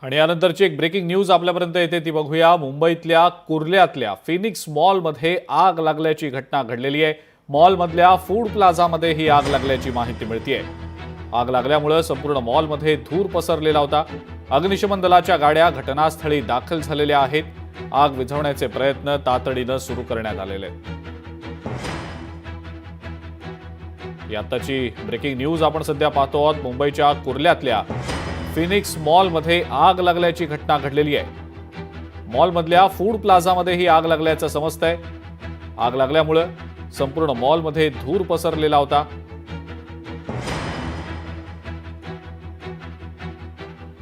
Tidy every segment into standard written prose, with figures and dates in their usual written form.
आणि यानंतरची एक breaking news आपल्यापर्यंत येते ती बघूया। मुंबईतल्या कुर्ल्यातल्या फिनिक्स मॉलमध्ये आग लागल्याची घटना घडलेली आहे। मॉलमधल्या फूड प्लाझामध्ये ही आग लागल्याची माहिती मिळतेय। आग लागल्यामुळे संपूर्ण मॉलमध्ये धूर पसरलेला होता। अग्निशमन दलाच्या गाड्या घटनास्थळी दाखल झालेल्या आहेत। आग विझवण्याचे प्रयत्न तातडीने सुरू करण्यात आलेले आहेत। याताची ब्रेकिंग न्यूज आपण सध्या पाहतो आहोत। मुंबईच्या कुर्ल्यातल्या फिनिक्स मॉलमध्ये आग लागल्याची घटना घडलेली आहे। मॉलमधल्या फूड प्लाझामध्ये ही आग लागल्याचं समजतंय। आग लागल्यामुळे संपूर्ण मॉलमध्ये धूर पसरलेला होता।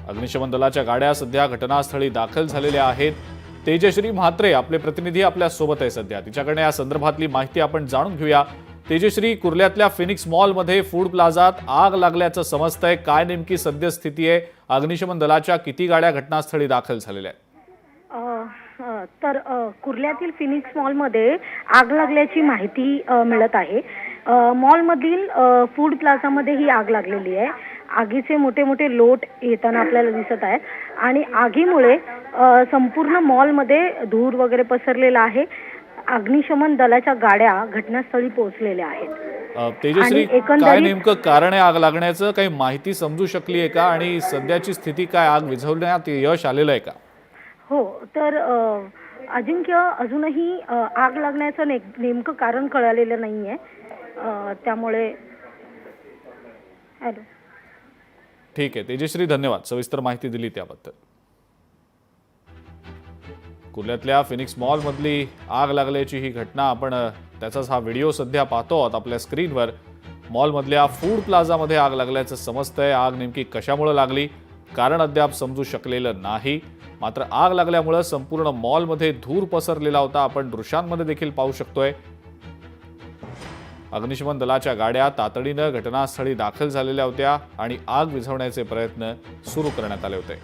अग्निशमन दलाच्या गाड्या सध्या घटनास्थळी दाखल झालेल्या आहेत। तेजश्री म्हात्रे आपले प्रतिनिधी आपल्या सोबत आहे सध्या, तिच्याकडे या संदर्भातली माहिती आपण जाणून घेऊया। तेजश्री, कुर्ल्यातल्या फिनिक्स मॉलमध्ये फूड प्लाझात आग लागल्याचं समजतंय, काय नेमकी सद्यस्थिती आहे? अग्निशमन दलाच्या किती गाड्या घटनास्थळी दाखल झालेल्या आहेत? तर कुर्ल्यातील फिनिक्स मॉलमध्ये आग लागल्याची माहिती मिळत आहे। मॉलमधील फूड प्लाझामध्ये ही आग लागलेली आहे। आगीचे मोठे मोठे लोट येताना आपल्याला दिसत आहेत आणि आगीमुळे संपूर्ण मॉलमध्ये धूर वगैरे पसरलेला आहे। अग्निशमन दलाच्या गाड्या घटनास्थळी पोहोचलेल्या आहेत। तेजश्री, काय नेमकं कारण आहे आग लागण्याचं? काही माहिती समजू शकली आहे का? आणि सध्याची स्थिती काय? आग विझवण्यात यश आलेलं आहे का? हो, तर अजिंक्य, अजूनही आग लागण्याचं नेमकं कारण कळालेलं नाहीये। त्यामुळे हॅलो, ठीक आहे तेजश्री, धन्यवाद सविस्तर माहिती दिली त्याबद्दल। कुर्ल्यातल्या फिनिक्स मॉलमधली आग लागल्याची ही घटना आपण त्याचाच हा व्हिडिओ सध्या पाहतो आहोत आपल्या स्क्रीनवर। मॉलमधल्या फूड प्लाझामध्ये आग लागल्याचं समजतंय। आग नेमकी कशामुळे लागली, कारण अद्याप समजू शकलेलं नाही। मात्र आग लागल्यामुळे संपूर्ण मॉलमध्ये धूर पसरलेला होता, आपण दृश्यांमध्ये देखील पाहू शकतोय। अग्निशमन दलाच्या गाड्या तातडीनं घटनास्थळी दाखल झालेल्या होत्या आणि आग विझवण्याचे प्रयत्न सुरू करण्यात आले होते।